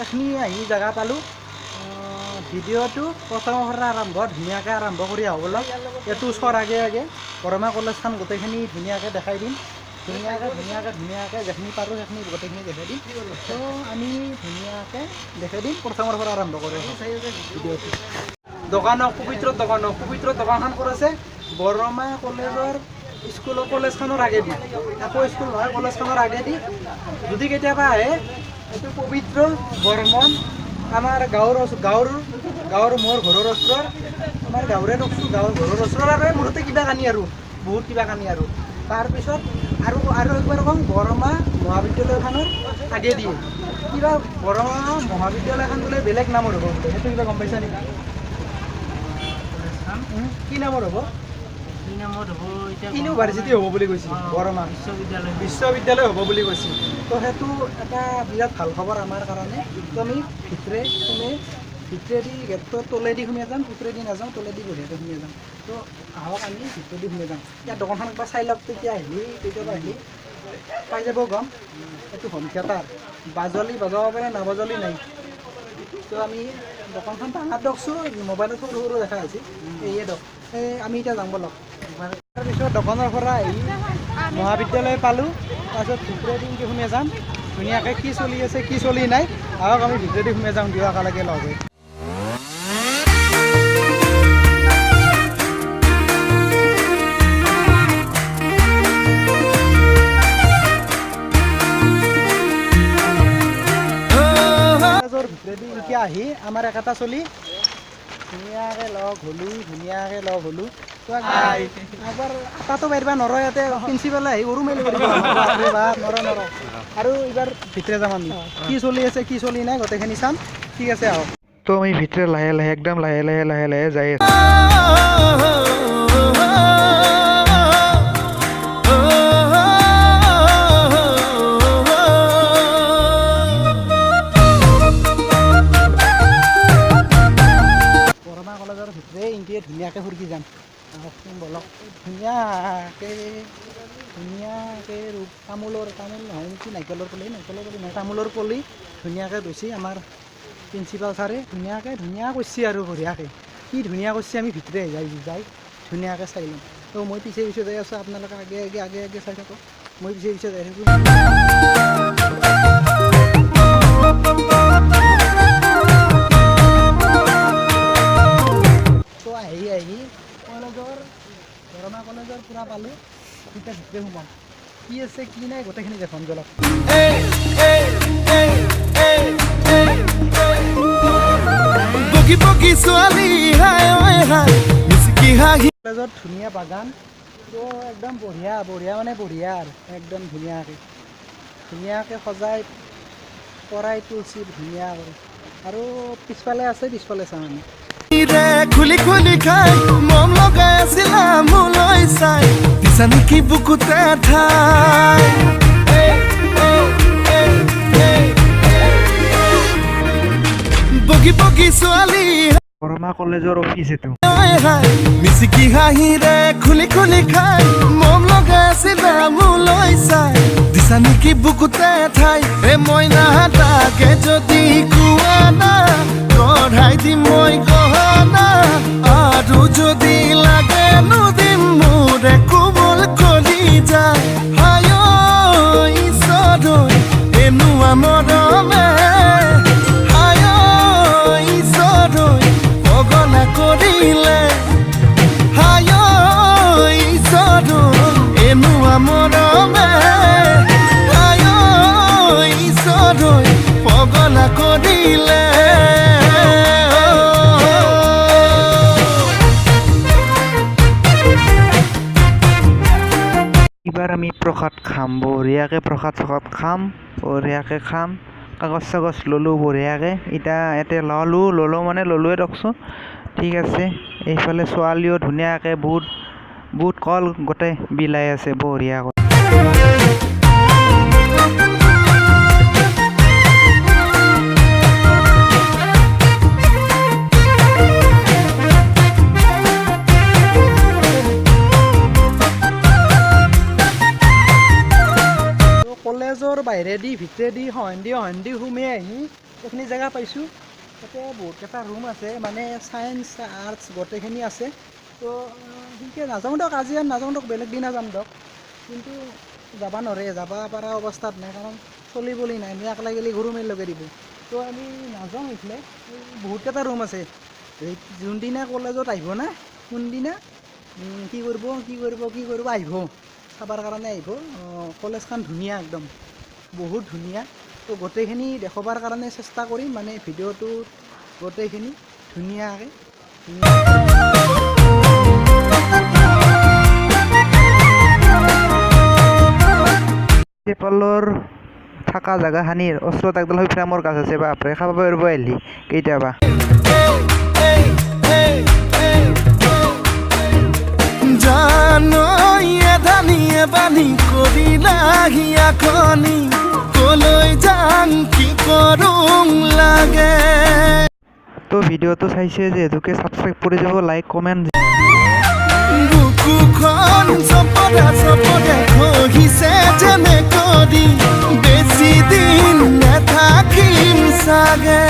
এখনি আহি জায়গা পালোঁ ভিডিঅ'টো প্ৰথমৰ পৰা ধুনীয়াকৈ আৰম্ভ কৰি আহোঁ ব'লক। এইটো ওচৰ আগে বৰমা কলেজখন গোটেইখিনি ধুনীয়াকৈ দেখাই দিম। ধুনীয়াকৈ যেখিনি পাৰোঁ সেইখিনি গোটেইখিনি দেখাই দিম। তো আমি ধুনীয়াকৈ দেখাই দিম প্ৰথমৰ পৰা আৰম্ভ কৰোঁ ভিডিঅ'টো। পবিত্ৰ দোকানখন ক'ত আছে? বৰমা কলেজৰ কলেজখনৰ আগেদি, আকৌ স্কুল নহয় কলেজখনৰ আগেদি যদি কেতিয়াবা আহে এইটো পবিত্ৰ বৰ্মন আমাৰ গাঁৱৰ মোৰ ঘৰৰ ওচৰৰ আমাৰ গাঁৱৰে ঘৰৰ ওচৰৰ আৰু মুঠতে কিবা কানি আৰু বহুত কিবা কানি আৰু তাৰপিছত আৰু একবাৰ কওঁ বৰমা মহাবিদ্যালয়খনৰ আগেদি কিবা বৰমা মহাবিদ্যালয়খন বোলে বেলেগ নামৰ হ'ব বোলে। সেইটো কিবা গম পাইছা নেকি? কি নামৰ হ'ব? ইউনিভাৰ্চিটি হ'ব বুলি কৈছিল। বৰমা বিশ্ববিদ্যালয় হ'ব বুলি কৈছিল। তো সেইটো এটা বিৰাট ভাল খবৰ আমাৰ কাৰণে। তো আমি ভিতৰেদি গেটৰ তলেদি সোমাই যাম, ভিতৰেদি নাযাওঁ, তলেদি বঢ়িয়াকৈ সোমাই যাম। তো আহক আমি ভিতৰেদি সোমাই যাম। ইয়াত দোকানখন একবাৰ চাই লওক। কেতিয়াবা আহিলি পাই যাব গম। এইটো হোম থিয়েটাৰ বজাব পাৰে নাবাজলি নাই। তো আমি দোকানখন ডাঙৰ দকছোঁ, মোবাইলত সৰু দেখা হৈছে। এইয়ে দক আমি এতিয়া যাম বলক। তাৰপিছত দোকানৰ পৰা আহি মহাবিদ্যালয় পালোঁ। তাৰপিছত ভিতৰেদি সোমাই যাম ধুনীয়াকৈ কি চলি আছে কি চলি নাই। আহক আমি ভিতৰেদি সোমাই যাম দিয়ক একেলগে লগ হৈ। ভিতৰেদি এতিয়া আহি আমাৰ একেটা চলি ধুনীয়াকৈ লগ হ'লোঁ। একবাৰ আটাটো পাৰিবা নৰ ইয়াতে প্ৰিন্সিপালে আহি সৰু মেলি কৰিব নৰ আৰু এইবাৰ ভিতৰে যাম আমি। কি চলি আছে কি চলি নাই গোটেইখিনি চাম। ঠিক আছে আহক। তো আমি ভিতৰে লাহে লাহে যাই আছোঁ। বৰমা কলেজৰ ভিতৰে ইনকে ধুনীয়াকৈ ফুৰকি যাম। আহকচোন বলক। ধুনীয়াকৈ তামোল নহয় নেকি নাৰিকলৰ পুলি নহয় তামোলৰ পুলি ধুনীয়াকৈ গৈছে আমাৰ প্ৰিন্সিপাল ছাৰে। ধুনীয়া কৰিছে আৰু বঢ়িয়াকৈ কি ধুনীয়া কৰিছে। আমি ভিতৰে যাই ধুনীয়াকৈ চাই ল'ম। তো মই পিছে যাই আছোঁ, আপোনালোকে আগে চাই থাকক। মই পিছে যাই থাকোঁ। তো আহি বৰমা কলেজৰ পূৰা পালোঁ। এতিয়া ভিতৰে সোমাম। কি আছে কি নাই গোটেইখিনি দেখাম জলক। কলেজত ধুনীয়া বাগান। তো একদম বঢ়িয়া মানে বঢ়িয়া আৰু একদম ধুনীয়াকৈ সজাই পৰাই তুলছি ধুনীয়া কৰি। আৰু পিছফালে চাম আমি। খুলি খাই মম লগাই আছিলা মোলৈ চাই দিছা নেকি বুকুতে ঠাই। বগী ছোৱালী বৰমা কলেজৰ অফিচ এইটো। মিচিকি হাঁহিৰে খুলি খাই মম লগাই আছিলা মোলৈ চাই দিছা নেকি বুকুতে ঠাই। মইনা তাকে যদি কোৱা না কঢ়াই দিম মই গহনা আৰু যদি লাগে নদিম মোৰে কোমল কলি যায়। হায় ঈশ্বৰ এনেকুৱা মৰমে হায় ঈশ্বৰ পগলা কৰিলে। হায় ঈশ্বৰ এনেকুৱা মৰমে হায় ঈশ্বৰ পগলা কৰিলে। এইবাৰ আমি প্ৰসাদ খাম বঢ়িয়াকৈ। প্ৰসাদ খাম বঢ়িয়াকৈ খাম। কাগজ চাগজ ল'লোঁ বঢ়িয়াকৈ। এতিয়া ইয়াতে ল'লোৱে ৰখছোঁ। ঠিক আছে। এইফালে ছোৱালীও ধুনীয়াকৈ বুট কল গোটেই বিলাই আছে বঢ়িয়াকৈ। কলেজৰ বাহিৰেদি ভিতৰেদি সন্দি সোমাই আহি এইখিনি জেগা পাইছোঁ তাতে বহুতকেইটা ৰুম আছে মানে ছায়েন্স আৰ্টছ গোটেইখিনি আছে তো সেনেকৈ নাযাওঁ দিয়ক আজি আৰু নাযাওঁ দিয়ক বেলেগ দিনা যাম দিয়ক কিন্তু যাব নোৱাৰে যাব পৰা অৱস্থাত নাই কাৰণ চলিবলৈ নাই আমি একলাই গেলি গৰু মাৰি লগাই দিব তো আমি নাযাওঁ এইফালে বহুতকেইটা ৰুম আছে যোনদিনা কলেজত আহিব না কোনদিনা কি কৰিব আহিব চাবৰ কাৰণে আহিব কলেজখন ধুনীয়া একদম বহুত ধুনীয়া তো গোটেইখিনি দেখুৱাৰ কাৰণে চেষ্টা কৰিম মানে ভিডিঅ'টোত গোটেইখিনি ধুনীয়াকৈ প্ৰিন্সিপালৰ থকা জেগাখিনিৰ ওচৰত একডাল হৈ ফ্ৰেমৰ গাছ আছে বাপৰে খাব পাৰিব আহিলি কেতিয়াবা জানয়ে ধানিয়ে বানি কৰিলাহি আখনি কলৈ যাং কি কৰোং লাগে তো ভিডিঅ'টো চাইছে যিহেতুকে ছাবস্ক্ৰাইব কৰি যাব লাইক কমেণ্ট বুকুখন চপদে খহিছে যেনে কৰি বেছি দিন নাথাকিম চাগে